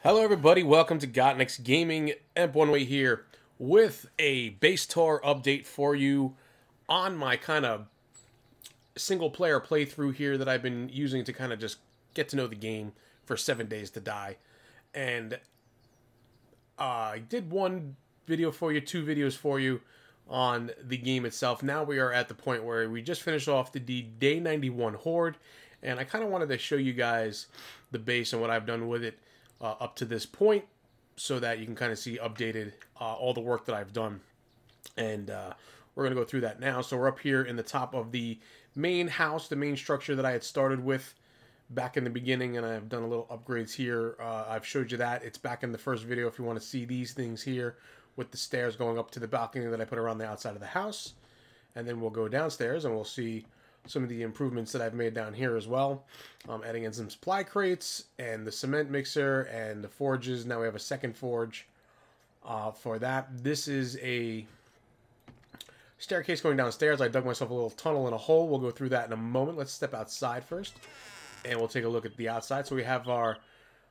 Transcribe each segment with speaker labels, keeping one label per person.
Speaker 1: Hello everybody, welcome to Gottnick's Gaming. Emp1way here with a base tour update for you on my kind of single player playthrough here that I've been using to kind of just get to know the game for 7 days to die. And I did one video for you, two videos for you on the game itself. Now we are at the point where we just finished off the Day 91 Horde, and I kind of wanted to show you guys the base and what I've done with it up to this point, so that you can kind of see updated all the work that I've done. And we're going to go through that now. So we're up here in the top of the main house, the main structure that I had started with back in the beginning, and I've done a little upgrades here. I've showed you that. It's back in the first video if you want to see these things here with the stairs going up to the balcony that I put around the outside of the house. And then we'll go downstairs and we'll see some of the improvements that I've made down here as well. Adding in some supply crates and the cement mixer and the forges. Now we have a second forge for that. This is a staircase going downstairs. I dug myself a little tunnel in a hole. We'll go through that in a moment. Let's step outside first and we'll take a look at the outside. So we have our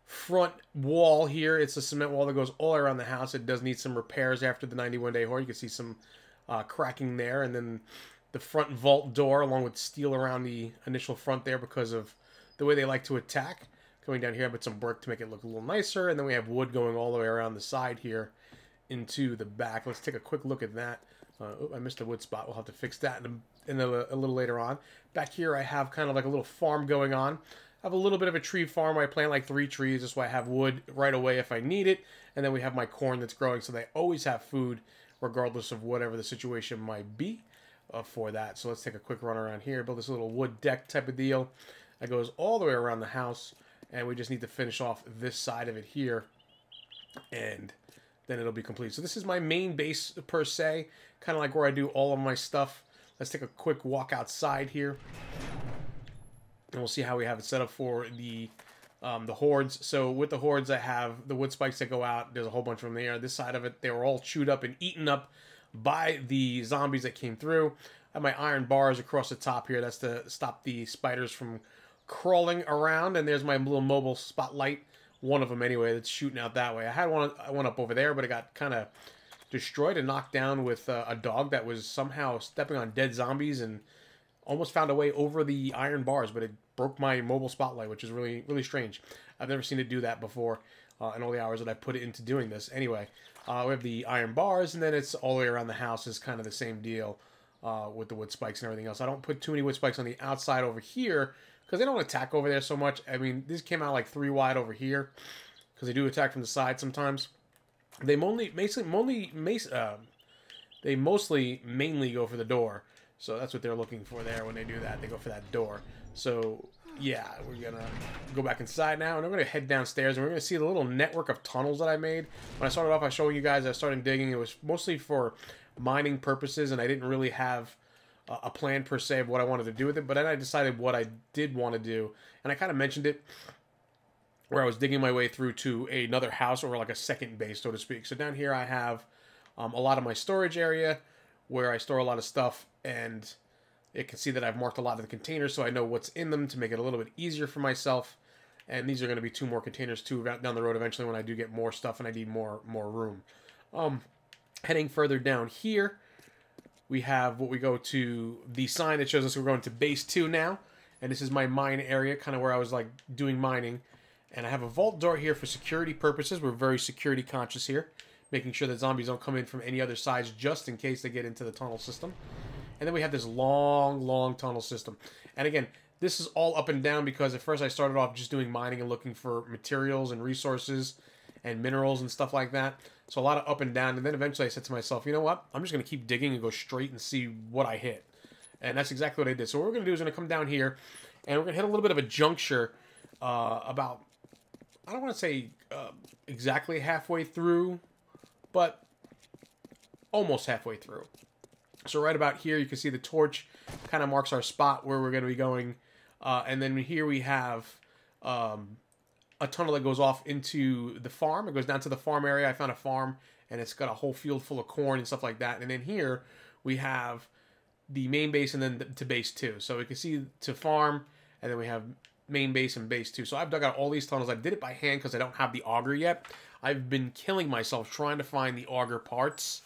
Speaker 1: front wall here. It's a cement wall that goes all around the house. It does need some repairs after the 91-day horde. You can see some cracking there, and then the front vault door along with steel around the initial front there because of the way they like to attack. Going down here, I put some brick to make it look a little nicer, and then we have wood going all the way around the side here into the back. Let's take a quick look at that. I missed a wood spot. We'll have to fix that in a little later on. Back here I have kind of like a little farm going on. I have a little bit of a tree farm where I plant like 3 trees. That's why I have wood right away if I need it. And then we have my corn that's growing, so they always have food regardless of whatever the situation might be for that. So let's take a quick run around here. Build this little wood deck type of deal that goes all the way around the house. And we just need to finish off this side of it here. And then it'll be complete. So this is my main base per se. Kind of like where I do all of my stuff. Let's take a quick walk outside here. And we'll see how we have it set up for the hordes. So with the hordes, I have the wood spikes that go out. There's a whole bunch of them there. This side of it, they were all chewed up and eaten up by the zombies that came through. I have my iron bars across the top here. That's to stop the spiders from crawling around. And there's my little mobile spotlight. One of them anyway that's shooting out that way. I had one up over there, but it got kind of destroyed and knocked down with a dog that was somehow stepping on dead zombies and almost found a way over the iron bars, but it broke my mobile spotlight, which is really, really strange. I've never seen it do that before in all the hours that I put it into doing this. Anyway, we have the iron bars, and then it's all the way around the house is kind of the same deal with the wood spikes and everything else. I don't put too many wood spikes on the outside over here because they don't attack over there so much. I mean, these came out like 3 wide over here because they do attack from the side sometimes. They mainly go for the door. So that's what they're looking for there when they do that. They go for that door. So yeah, we're gonna go back inside now, and we're gonna head downstairs, and we're gonna see the little network of tunnels that I made. When I started off, I showed you guys I started digging. It was mostly for mining purposes, and I didn't really have a plan per se of what I wanted to do with it. But then I decided what I did want to do, and I kind of mentioned it where I was digging my way through to another house, or like a second base, so to speak. So down here I have a lot of my storage area where I store a lot of stuff, and it can see that I've marked a lot of the containers so I know what's in them to make it a little bit easier for myself. And these are going to be 2 more containers too down the road eventually when I do get more stuff and I need more room. Heading further down here, we have what we go to the sign that shows us we're going to base 2 now. And this is my mine area, kind of where I was like doing mining. And I have a vault door here for security purposes. We're very security conscious here, making sure that zombies don't come in from any other sides just in case they get into the tunnel system. And then we have this long, long tunnel system. And again, this is all up and down because at first I started off just doing mining and looking for materials and resources and minerals and stuff like that. So a lot of up and down. And then eventually I said to myself, you know what? I'm just going to keep digging and go straight and see what I hit. And that's exactly what I did. So what we're going to do is we're going to come down here and we're going to hit a little bit of a juncture about, I don't want to say exactly halfway through, but almost halfway through. So right about here, you can see the torch kind of marks our spot where we're going to be going. And then here we have a tunnel that goes off into the farm. It goes down to the farm area. I found a farm, and it's got a whole field full of corn and stuff like that. And then here we have the main base and then to base 2. So we can see to farm, and then we have main base and base 2. So I've dug out all these tunnels. I did it by hand because I don't have the auger yet. I've been killing myself trying to find the auger parts.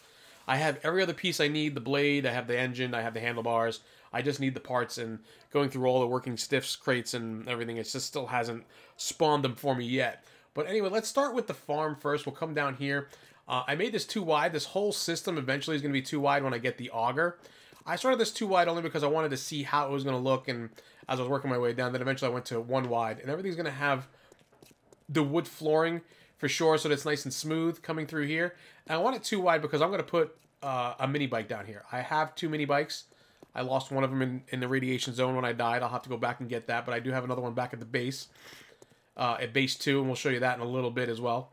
Speaker 1: I have every other piece I need, the blade, I have the engine, I have the handlebars. I just need the parts, and going through all the working stiffs, crates, and everything, it just still hasn't spawned them for me yet. But anyway, let's start with the farm first. We'll come down here. I made this too wide. This whole system eventually is going to be too wide when I get the auger. I started this too wide only because I wanted to see how it was going to look, and as I was working my way down, then eventually I went to 1 wide, and everything's going to have the wood flooring for sure, so that it's nice and smooth coming through here. And I want it too wide because I'm going to put a mini bike down here. I have 2 mini bikes. I lost one of them in the radiation zone when I died. I'll have to go back and get that, but I do have another one back at the base, at base 2, and we'll show you that in a little bit as well.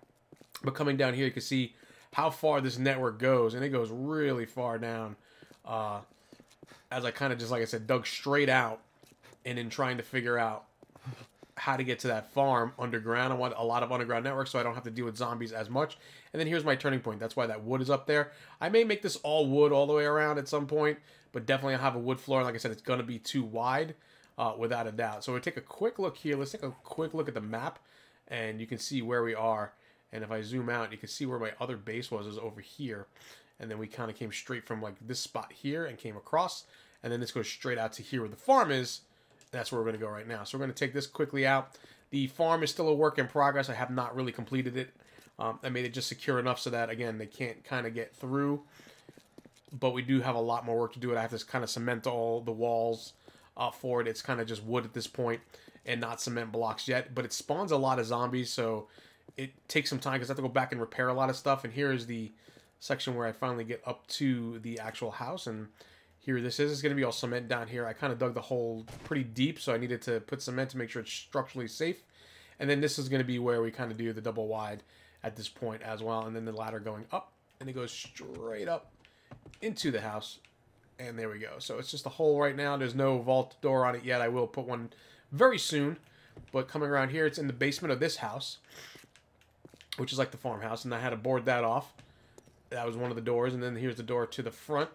Speaker 1: But coming down here, you can see how far this network goes, and it goes really far down. As I kind of just, like I said, dug straight out, and in trying to figure out how to get to that farm underground. I want a lot of underground networks so I don't have to deal with zombies as much. And then here's my turning point. That's why that wood is up there. I may make this all wood all the way around at some point, but definitely I'll have a wood floor. And like I said, it's going to be too wide, without a doubt. So we'll take a quick look here. Let's take a quick look at the map, and you can see where we are. And if I zoom out, you can see where my other base was over here. And then we kind of came straight from like this spot here and came across. And then this goes straight out to here where the farm is. That's where we're going to go right now. So we're going to take this quickly out. The farm is still a work in progress. I have not really completed it. I made it just secure enough so that, again, they can't kind of get through. But we do have a lot more work to do. I have to kind of cement all the walls for it. It's kind of just wood at this point and not cement blocks yet. But it spawns a lot of zombies, so it takes some time because I have to go back and repair a lot of stuff. And here is the section where I finally get up to the actual house. And here this is. It's going to be all cement down here. I kind of dug the hole pretty deep, so I needed to put cement to make sure it's structurally safe. And then this is going to be where we kind of do the double wide at this point as well. And then the ladder going up, and it goes straight up into the house. And there we go. So it's just a hole right now. There's no vault door on it yet. I will put one very soon. But coming around here, it's in the basement of this house, which is like the farmhouse. And I had to board that off. That was one of the doors. And then here's the door to the front.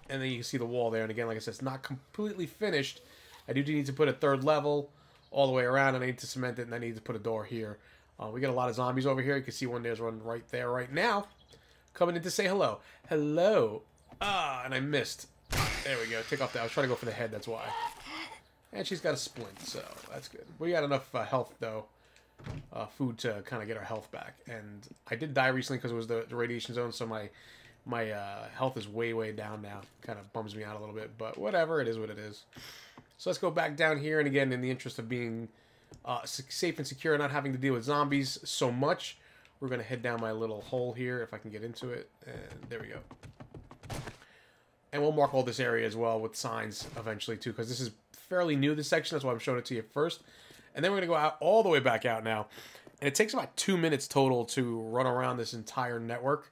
Speaker 1: And then you can see the wall there. And again, like I said, it's not completely finished. I do need to put a 3rd level all the way around. And I need to cement it. And I need to put a door here. We got a lot of zombies over here. You can see one there's one right there right now. Coming in to say hello. Hello. And I missed. There we go. Take off that. I was trying to go for the head. That's why. And she's got a splint. So that's good. We got enough health, though. Food to kind of get our health back. And I did die recently because it was the radiation zone. So my health is way down now. Kind of bums me out a little bit, but whatever, it is what it is. So let's go back down here, and again, in the interest of being safe and secure, not having to deal with zombies so much, we're going to head down my little hole here, if I can get into it, and there we go. And we'll mark all this area as well with signs eventually, too, because this is fairly new, this section. That's why I'm showing it to you first. And then we're going to go out all the way back out now. And it takes about 2 minutes total to run around this entire network,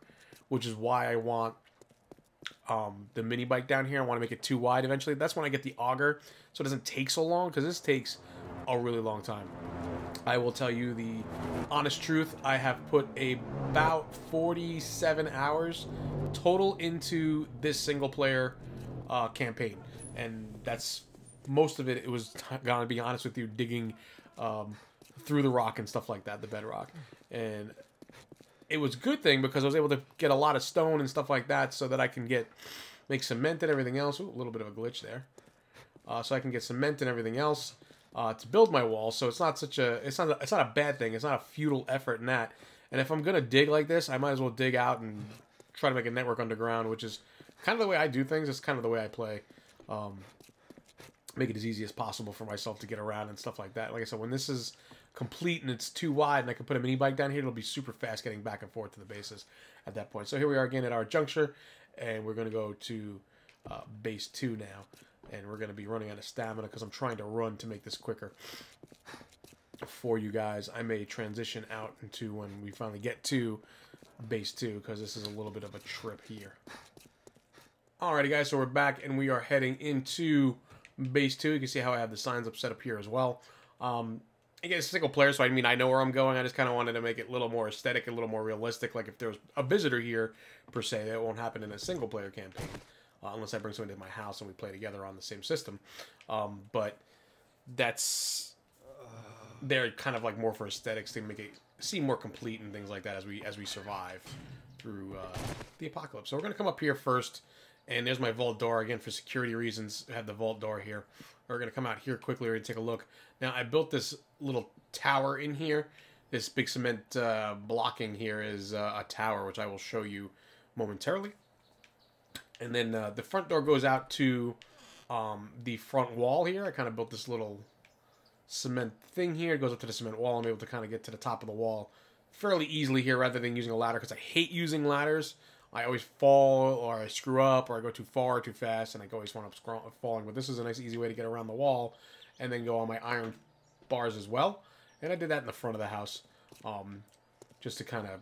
Speaker 1: which is why I want the mini bike down here. I want to make it too wide eventually. That's when I get the auger, so it doesn't take so long, because this takes a really long time. I will tell you the honest truth. I have put about 47 hours total into this single player campaign, and that's most of it. It was gonna be honest with you, digging through the rock and stuff like that, the bedrock, and it was a good thing because I was able to get a lot of stone and stuff like that, so that I can make cement and everything else. Ooh, a little bit of a glitch there. So I can get cement and everything else to build my wall. So it's not a bad thing. It's not a futile effort in that. And if I'm gonna dig like this, I might as well dig out and try to make a network underground, which is kind of the way I do things. It's kind of the way I play. Make it as easy as possible for myself to get around and stuff like that. Like I said, when this is complete and it's too wide and I can put a mini bike down here, it'll be super fast getting back and forth to the bases at that point. So here we are again at our juncture, and we're going to go to base 2 now, and we're going to be running out of stamina because I'm trying to run to make this quicker for you guys. I may transition out into when we finally get to base 2 because this is a little bit of a trip here. Alrighty guys, so we're back and we are heading into base 2. You can see how I have the signs up set up here as well. Again, it's a single player, so I mean, I know where I'm going. I just kind of wanted to make it a little more aesthetic, a little more realistic. Like if there was a visitor here, per se, that won't happen in a single player campaign. Unless I bring someone to my house and we play together on the same system. But that's they're kind of like more for aesthetics to make it seem more complete and things like that as we survive through the apocalypse. So we're gonna come up here first, and there's my vault door again for security reasons. I have the vault door here. We're gonna come out here quickly and take a look. Now I built this little tower in here. This big cement blocking here is a tower, which I will show you momentarily. And then the front door goes out to the front wall here. I kind of built this little cement thing here. It goes up to the cement wall. I'm able to kind of get to the top of the wall fairly easily here rather than using a ladder, because I hate using ladders. I always fall, or I screw up, or I go too far too fast, and I always wind up falling. But this is a nice easy way to get around the wall and then go on my iron bars as well. And I did that in the front of the house, just to kind of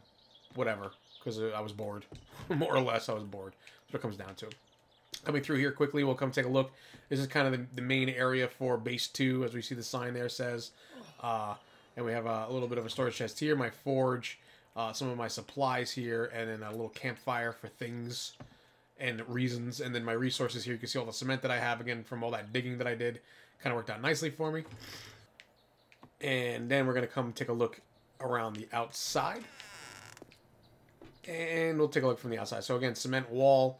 Speaker 1: whatever, because I was bored. More or less, I was bored. That's what it comes down to. Coming through here quickly, we'll come take a look. This is kind of the main area for base 2, as we see the sign there says. And we have a little bit of a storage chest here, my forge, some of my supplies here, and then a little campfire for things and reasons. And then my resources here, you can see all the cement that I have, again, from all that digging that I did. Kind of worked out nicely for me. And then we're going to come take a look around the outside. And we'll take a look from the outside. So again, cement wall.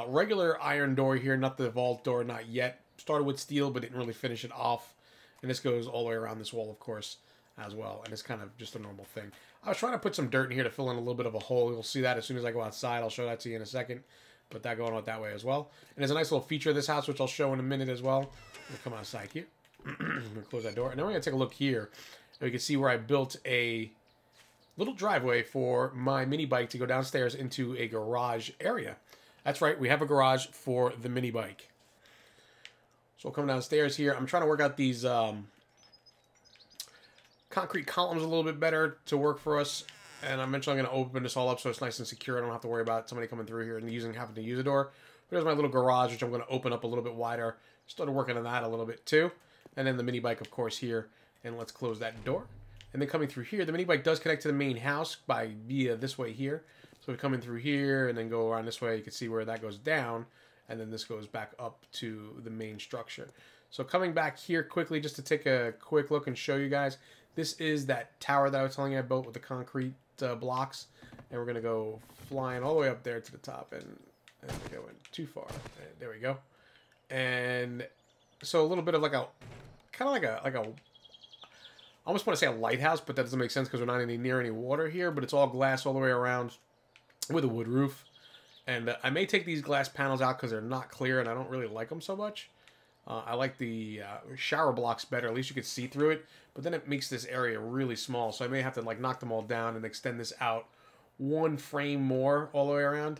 Speaker 1: Regular iron door here, not the vault door, not yet. Started with steel, but didn't really finish it off. And this goes all the way around this wall, of course, as well. And it's kind of just a normal thing. I was trying to put some dirt in here to fill in a little bit of a hole. You'll see that as soon as I go outside. I'll show that to you in a second. Put that going out that way as well. And there's a nice little feature of this house, which I'll show in a minute as well. We'll come outside here. I'm going to close that door. And then we're going to take a look here. And we can see where I built a little driveway for my mini bike to go downstairs into a garage area. That's right, we have a garage for the mini bike. So we'll come downstairs here. I'm trying to work out these concrete columns a little bit better to work for us. And eventually I'm going to open this all up so it's nice and secure. I don't have to worry about somebody coming through here and having to use a door. But there's my little garage, which I'm going to open up a little bit wider. Started working on that a little bit too. And then the mini bike, of course, here. And let's close that door. And then coming through here, the mini bike does connect to the main house via this way here. So we come in through here and then go around this way. You can see where that goes down. And then this goes back up to the main structure. So coming back here quickly, just to take a quick look and show you guys. This is that tower that I was telling you I built with the concrete blocks. And we're going to go flying all the way up there to the top. And we went too far. And there we go. And so a little bit of like a, kind of like a, I almost want to say a lighthouse, but that doesn't make sense because we're not near any water here. But it's all glass all the way around with a wood roof. And I may take these glass panels out because they're not clear and I don't really like them so much. I like the shower blocks better. At least you can see through it. But then it makes this area really small. So I may have to like knock them all down and extend this out one frame more all the way around.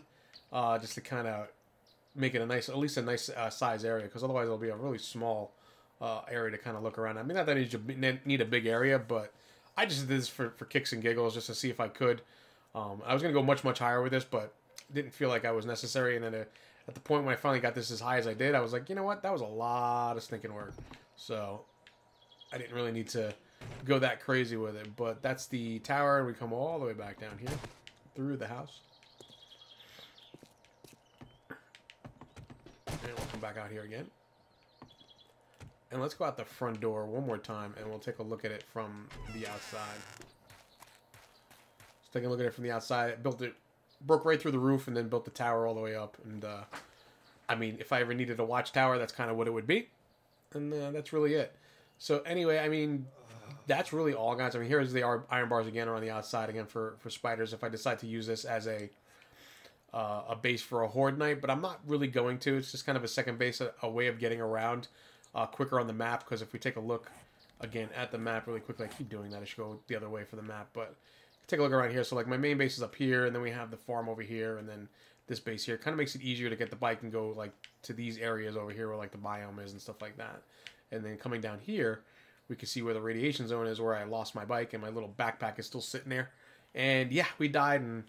Speaker 1: Just to kind of make it a nice, at least a nice size area. Because otherwise it'll be a really small area to kind of look around. I mean, not that I need a big area, but I just did this for kicks and giggles just to see if I could. I was going to go much higher with this, but didn't feel like I was necessary. And then at the point when I finally got this as high as I did, I was like, you know what? That was a lot of stinking work. So I didn't really need to go that crazy with it. But that's the tower, and we come all the way back down here through the house. And we'll come back out here again. And let's go out the front door one more time, and we'll take a look at it from the outside. Let's take a look at it from the outside. Built it, broke right through the roof, and then built the tower all the way up. And I mean, if I ever needed a watchtower, that's kind of what it would be. And that's really it. So anyway, I mean, that's really all, guys. I mean, here's the iron bars again around the outside again for spiders. If I decide to use this as a base for a horde night, but I'm not really going to. It's just kind of a second base, a way of getting around quicker on the map. Because if we take a look again at the map really quickly, I keep doing that. I should go the other way for the map, but take a look around here. So like my main base is up here, and then we have the farm over here, and then this base here. Kind of makes it easier to get the bike and go like to these areas over here where like the biome is and stuff like that. And then coming down here, we can see where the radiation zone is, where I lost my bike, and my little backpack is still sitting there. And yeah, we died, and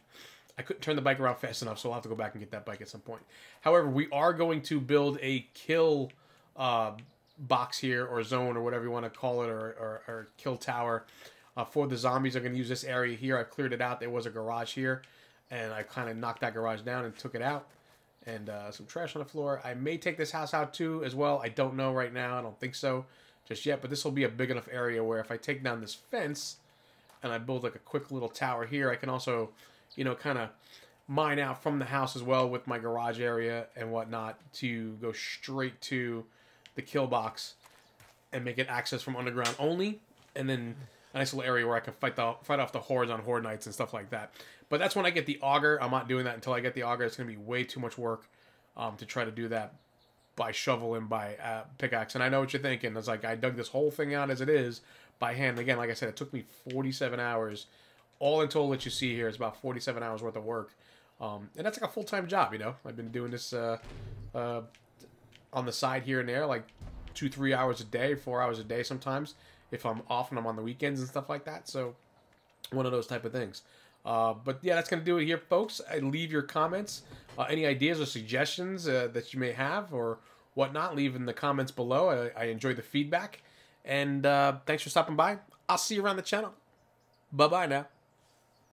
Speaker 1: I couldn't turn the bike around fast enough, so I'll have to go back and get that bike at some point. However, we are going to build a kill box here, or zone, or whatever you want to call it, or kill tower for the zombies. I'm going to use this area here. I've cleared it out. There was a garage here, and I kind of knocked that garage down and took it out. And some trash on the floor. I may take this house out too as well. I don't know right now. I don't think so. just yet. But this will be a big enough area where if I take down this fence and I build like a quick little tower here, I can also, you know, kind of mine out from the house as well with my garage area and whatnot to go straight to the kill box and make it access from underground only, and then a nice little area where I can fight off the hordes on Horde Nights and stuff like that. But that's when I get the auger. I'm not doing that until I get the auger. It's going to be way too much work to try to do that by shovel and by pickaxe. And I know what you're thinking. It's like I dug this whole thing out as it is by hand. Again, like I said, it took me 47 hours. All in total that you see here is about 47 hours worth of work. And that's like a full-time job, you know. I've been doing this on the side here and there, like 2-3 hours a day, 4 hours a day sometimes, if I'm off and I'm on the weekends and stuff like that. So one of those type of things. But yeah, that's going to do it here, folks. Leave your comments, any ideas or suggestions that you may have or whatnot. Leave in the comments below. I enjoy the feedback. And thanks for stopping by. I'll see you around the channel. Bye-bye now.